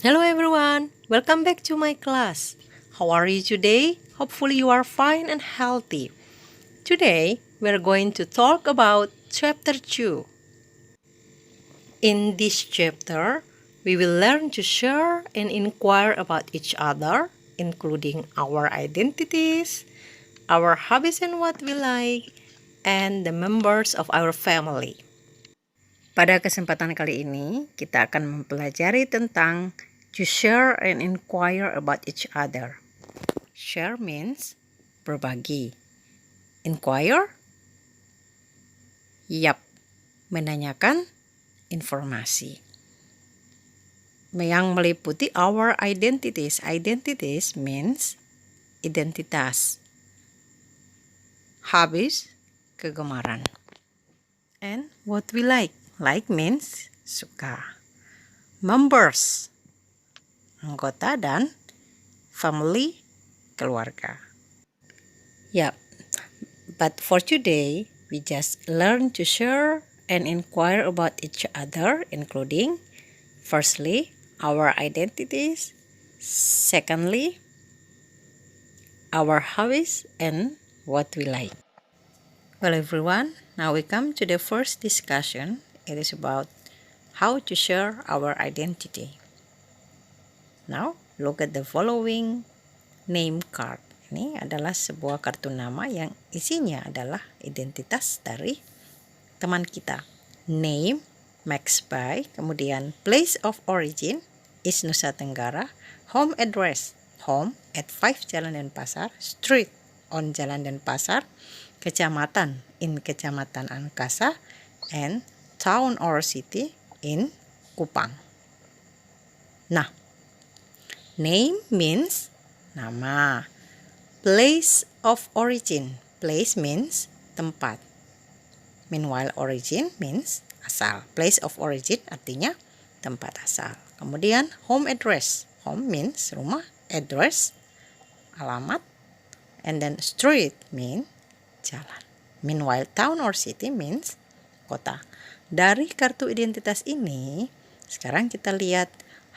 Hello everyone, welcome back to my class. How are you today? Hopefully you are fine and healthy. Today we're going to talk about chapter 2. In this chapter, we will learn to share and inquire about each other, including our identities, our hobbies and what we like, and the members of our family. Pada kesempatan kali ini, kita akan mempelajari tentang to share and inquire about each other. Share means berbagi. Inquire? Yap, menanyakan informasi. Yang meliputi our identities. Identities means identitas. Hobbies, kegemaran. And what we like. Like means suka. Members, anggota, dan family, keluarga. Yap, but for today, we just learn to share and inquire about each other, including, firstly, our identities, secondly, our hobbies, and what we like. Well, everyone, now we come to the first discussion. It is about how to share our identity. Now, look at the following name card. Ini adalah sebuah kartu nama yang isinya adalah identitas dari teman kita. Name, Max Bai, kemudian place of origin, is Nusa Tenggara, home address, home at 5 Jalan Denpasar, street on Jalan Denpasar, kecamatan in Kecamatan Angkasa, and town or city in Kupang. Nah, name means nama. Place of origin. Place means tempat. Meanwhile, origin means asal. Place of origin artinya tempat asal. Kemudian, home address. Home means rumah. Address, alamat. And then street means jalan. Meanwhile, town or city means kota. Dari kartu identitas ini, sekarang kita lihat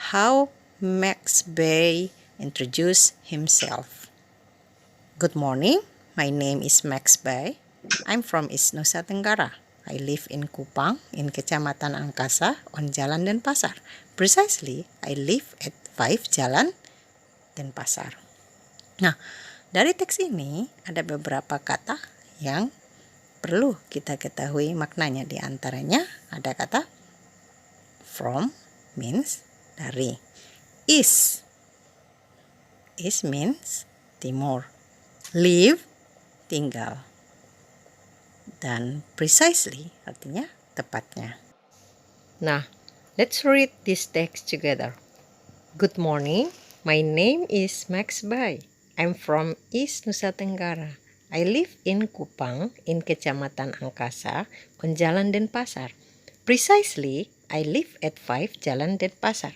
how Max Bai introduce himself. Good morning, my name is Max Bai. I'm from East Nusa Tenggara. I live in Kupang, in Kecamatan Angkasa, on Jalan Denpasar. Precisely, I live at 5 Jalan Denpasar. Nah, dari teks ini ada beberapa kata yang perlu kita ketahui maknanya. Di antaranya ada kata from means dari. Is means timur. Live, tinggal. Dan precisely artinya tepatnya. Nah, let's read this text together. Good morning, my name is Max Bai. I'm from East Nusa Tenggara. I live in Kupang, in Kecamatan Angkasa, on Jalan Denpasar. Precisely, I live at 5 Jalan Denpasar.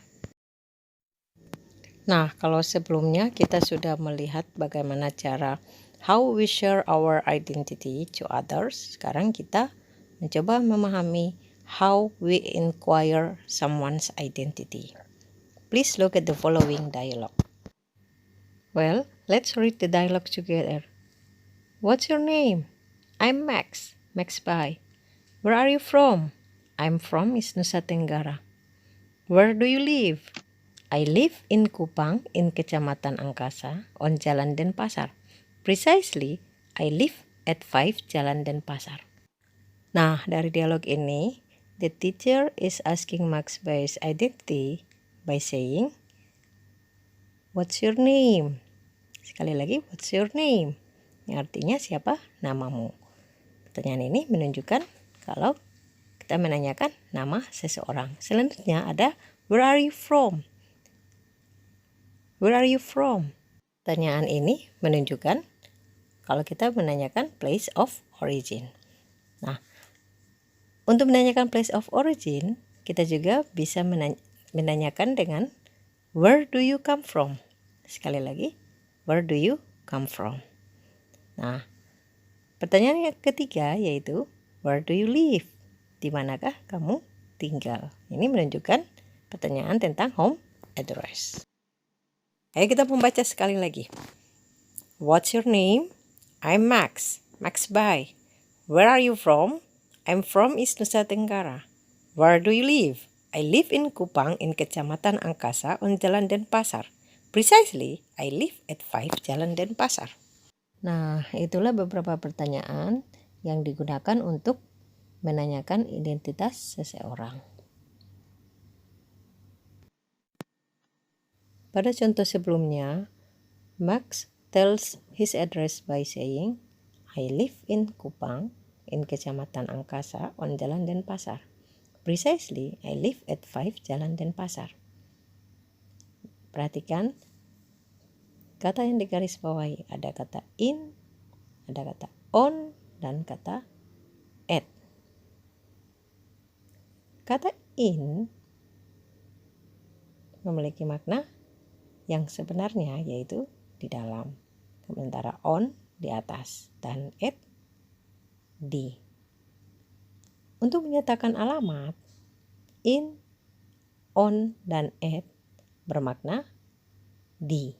Nah, kalau sebelumnya kita sudah melihat bagaimana cara how we share our identity to others, sekarang kita mencoba memahami how we inquire someone's identity. Please look at the following dialogue. Well, let's read the dialogue together. What's your name? I'm Max Bai. Where are you from? I'm from East Nusa Tenggara. Where do you live? I live in Kupang, in Kecamatan Angkasa, on Jalan Denpasar. Precisely, I live at 5 Jalan Denpasar. Nah, dari dialog ini, the teacher is asking Max Bai's identity by saying, what's your name? Sekali lagi, what's your name? Yang artinya siapa namamu. Pertanyaan ini menunjukkan kalau kita menanyakan nama seseorang. Selanjutnya ada where are you from? Where are you from? Pertanyaan ini menunjukkan kalau kita menanyakan place of origin. Nah, untuk menanyakan place of origin, kita juga bisa menanyakan dengan where do you come from? Sekali lagi, where do you come from? Nah, pertanyaan yang ketiga yaitu where do you live? Di manakah kamu tinggal? Ini menunjukkan pertanyaan tentang home address. Ayo kita membaca sekali lagi. What's your name? I'm Max. Max Bai. Where are you from? I'm from East Nusa Tenggara. Where do you live? I live in Kupang in Kecamatan Angkasa on Jalan Denpasar. Precisely, I live at 5 Jalan Denpasar. Nah, itulah beberapa pertanyaan yang digunakan untuk menanyakan identitas seseorang. Pada contoh sebelumnya, Max tells his address by saying, I live in Kupang, in Kecamatan Angkasa, on Jalan Denpasar. Precisely, I live at 5 Jalan Denpasar. Perhatikan, kata yang digarisbawahi ada kata in, ada kata on, dan kata at. Kata in memiliki makna yang sebenarnya yaitu di dalam, sementara on di atas dan at di. Untuk menyatakan alamat, in, on, dan at bermakna di.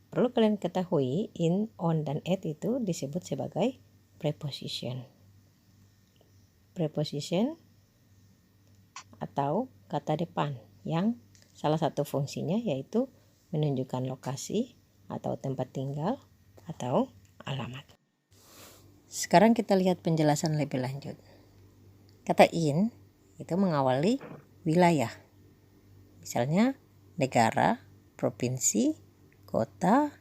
Perlu kalian ketahui, in, on, dan at itu disebut sebagai preposition. Preposition atau kata depan yang salah satu fungsinya yaitu menunjukkan lokasi atau tempat tinggal atau alamat. Sekarang kita lihat penjelasan lebih lanjut. Kata in itu mengawali wilayah. Misalnya negara, provinsi, kota,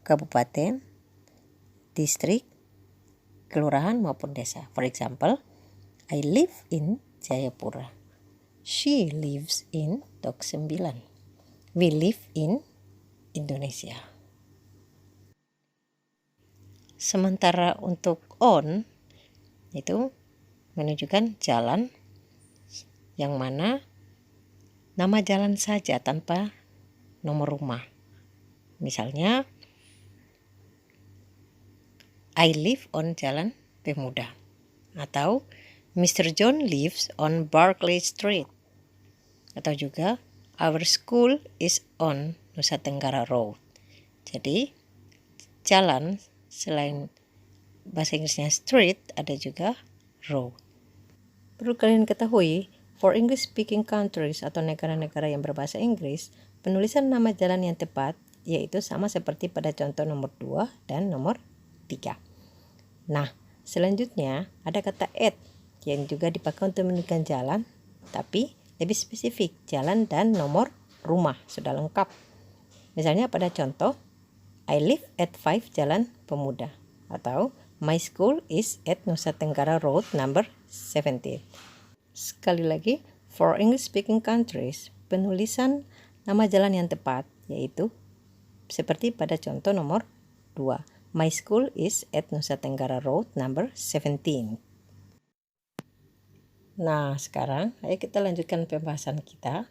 kabupaten, distrik, kelurahan maupun desa. For example, I live in Jayapura. She lives in Tok 9. We live in Indonesia. Sementara untuk on itu menunjukkan jalan yang mana nama jalan saja tanpa nomor rumah. Misalnya I live on Jalan Pemuda atau Mr. John lives on Barclay Street, atau juga our school is on Nusa Tenggara Road. Jadi jalan selain bahasa Inggrisnya street ada juga road. Perlu kalian ketahui, for English speaking countries atau negara-negara yang berbahasa Inggris, penulisan nama jalan yang tepat yaitu sama seperti pada contoh nomor 2 dan nomor 3. Nah, selanjutnya ada kata at yang juga dipakai untuk menunjukkan jalan, tapi lebih spesifik, jalan dan nomor rumah sudah lengkap. Misalnya pada contoh, I live at 5 Jalan Pemuda, atau my school is at Nusa Tenggara Road number 17. Sekali lagi, for English speaking countries, penulisan nama jalan yang tepat yaitu seperti pada contoh nomor 2. My school is at Nusa Tenggara Road number 17. Nah, sekarang ayo kita lanjutkan pembahasan kita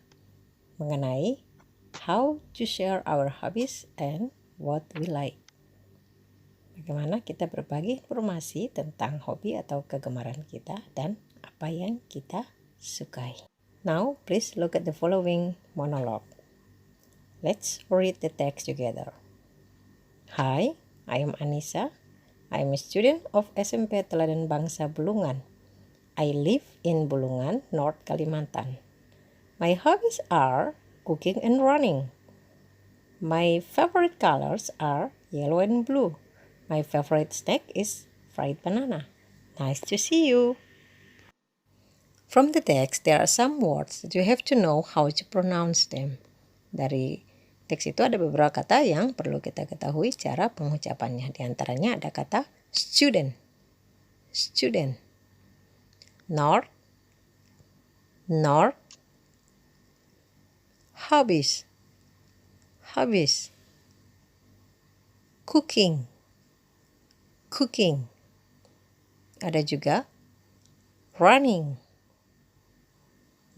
mengenai how to share our hobbies and what we like. Bagaimana kita berbagi informasi tentang hobi atau kegemaran kita dan apa yang kita sukai. Now, please look at the following monologue. Let's read the text together. Hi, I am Anissa. I am a student of SMP Teladan Bangsa Bulungan. I live in Bulungan, North Kalimantan. My hobbies are cooking and running. My favorite colors are yellow and blue. My favorite snack is fried banana. Nice to see you. From the text, there are some words that you have to know how to pronounce them. Dari teks itu ada beberapa kata yang perlu kita ketahui cara pengucapannya. Di antaranya ada kata student, student, north, north, hobbies, hobbies, cooking, cooking. Ada juga running,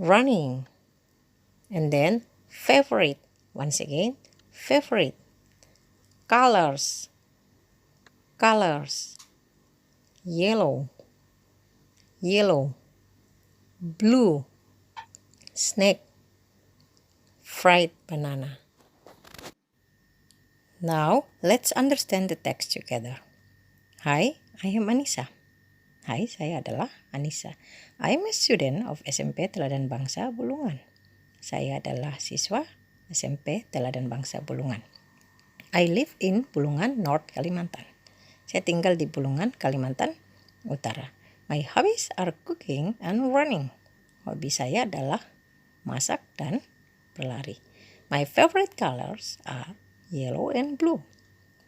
running. And then favorite. Once again, favorite. Colors, colors. Yellow, yellow. Blue, snack, fried banana. Now, let's understand the text together. Hi, I am Anissa. Hai, saya adalah Anissa. I am a student of SMP Teladan Bangsa Bulungan. Saya adalah siswa SMP Teladan Bangsa Bulungan. I live in Bulungan, North Kalimantan. Saya tinggal di Bulungan, Kalimantan Utara. My hobbies are cooking and running. Hobi saya adalah masak dan berlari. My favorite colors are yellow and blue.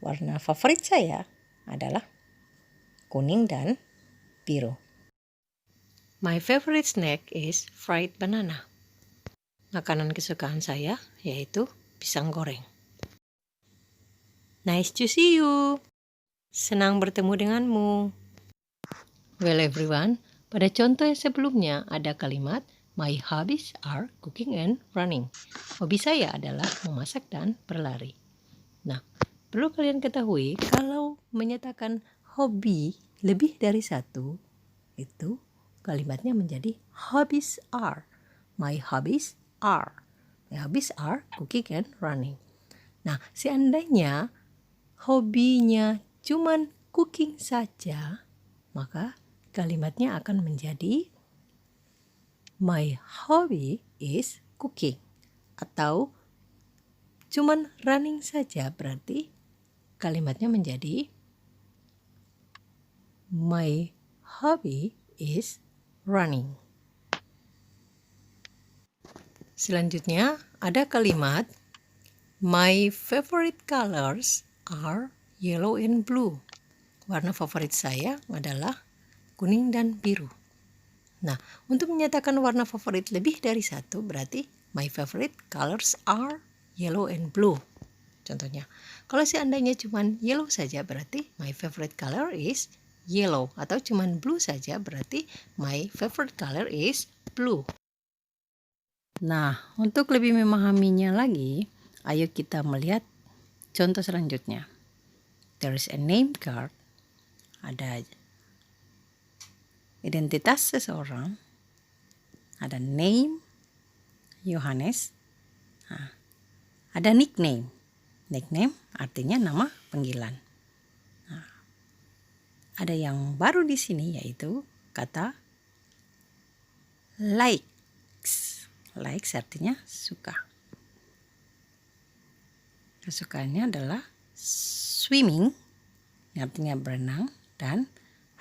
Warna favorit saya adalah kuning dan biru. My favorite snack is fried banana. Makanan kesukaan saya yaitu pisang goreng. Nice to see you. Senang bertemu denganmu. Well everyone, pada contoh yang sebelumnya ada kalimat my hobbies are cooking and running. Hobi saya adalah memasak dan berlari. Nah, perlu kalian ketahui kalau menyatakan hobi lebih dari satu, itu kalimatnya menjadi hobbies are. My hobbies are. My hobbies are cooking and running. Nah, seandainya hobinya cuman cooking saja, maka kalimatnya akan menjadi my hobby is cooking. Atau cuman running saja, berarti kalimatnya menjadi my hobby is running. Selanjutnya ada kalimat my favorite colors are yellow and blue. Warna favorit saya adalah kuning dan biru. Nah, untuk menyatakan warna favorit lebih dari satu, berarti my favorite colors are yellow and blue. Contohnya, kalau seandainya cuman yellow saja, berarti my favorite color is yellow. Atau cuman blue saja, berarti my favorite color is blue. Nah, untuk lebih memahaminya lagi, ayo kita melihat contoh selanjutnya. There is a name card. Ada identitas seseorang. Ada name Yohanes. Nah, ada nickname. Nickname artinya nama panggilan. Nah, ada yang baru di sini yaitu kata likes. Likes artinya suka. Kesukaannya adalah swimming, artinya berenang, dan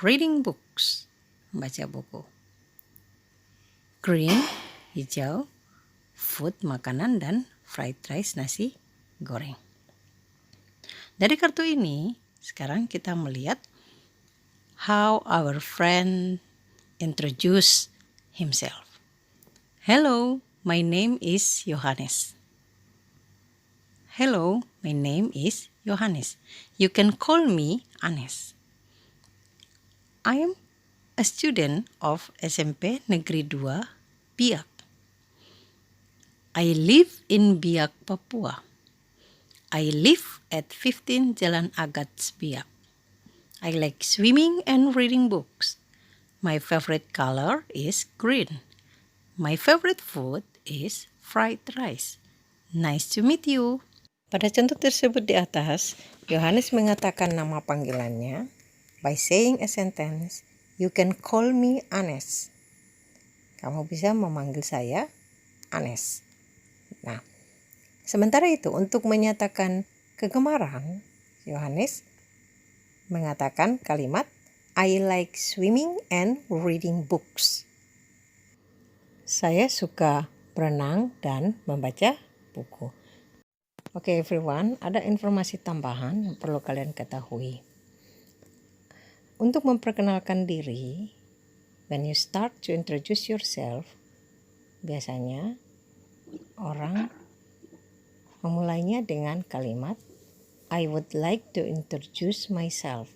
reading books, membaca buku. Green, hijau, food, makanan, dan fried rice, nasi goreng. Dari kartu ini, sekarang kita melihat how our friend introduce himself. Hello, my name is Yohanes. Hello, my name is Yohanes. You can call me Anes. I am a student of SMP Negeri 2, Biak. I live in Biak, Papua. I live at 15 Jalan Agats, Biak. I like swimming and reading books. My favorite color is green. My favorite food is fried rice. Nice to meet you. Pada contoh tersebut di atas, Yohanes mengatakan nama panggilannya by saying a sentence, you can call me Anes. Kamu bisa memanggil saya Anes. Nah, sementara itu untuk menyatakan kegemaran, Yohanes mengatakan kalimat I like swimming and reading books. Saya suka berenang dan membaca buku. Oke everyone, ada informasi tambahan yang perlu kalian ketahui. Untuk memperkenalkan diri, when you start to introduce yourself, biasanya orang memulainya dengan kalimat I would like to introduce myself.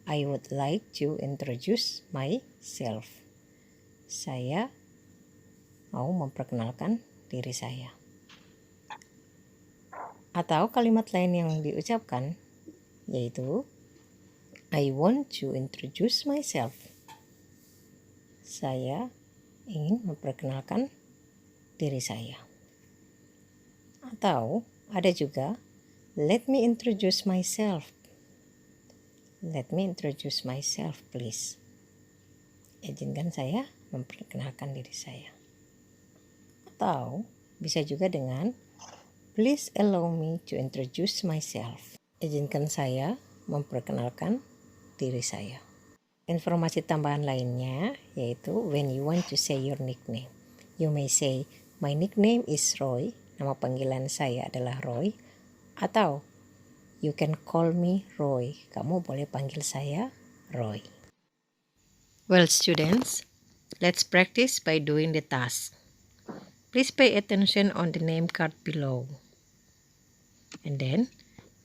I would like to introduce myself. Saya mau memperkenalkan diri saya. Atau kalimat lain yang diucapkan yaitu I want to introduce myself. Saya ingin memperkenalkan diri saya. Atau ada juga, let me introduce myself. Let me introduce myself, please. Izinkan saya memperkenalkan diri saya. Atau bisa juga dengan, please allow me to introduce myself. Izinkan saya memperkenalkan diri saya. Informasi tambahan lainnya yaitu when you want to say your nickname. You may say, my nickname is Roy. Nama panggilan saya adalah Roy. Atau, you can call me Roy. Kamu boleh panggil saya Roy. Well, students, let's practice by doing the task. Please pay attention on the name card below. And then,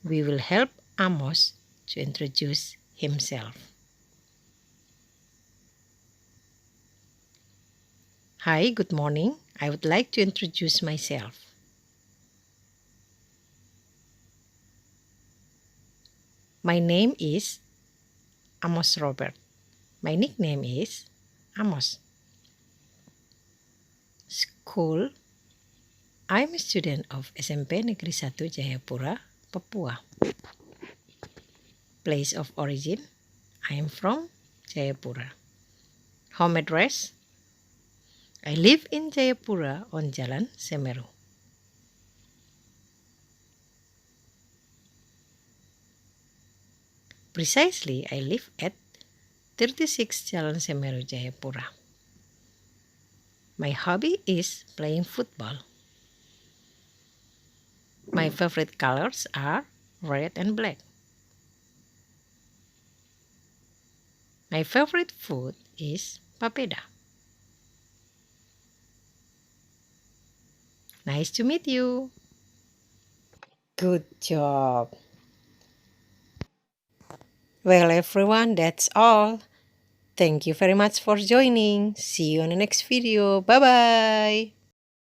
we will help Amos to introduce himself. Hi, good morning. I would like to introduce myself. My name is Amos Robert. My nickname is Amos. School, I'm a student of SMP Negeri 1 Jayapura, Papua. Place of origin, I am from Jayapura. Home address, I live in Jayapura on Jalan Semeru. Precisely, I live at 36 Jalan Semeru, Jayapura. My hobby is playing football. My favorite colors are red and black. My favorite food is papeda. Nice to meet you. Good job. Well, everyone, that's all. Thank you very much for joining. See you on the next video. Bye-bye.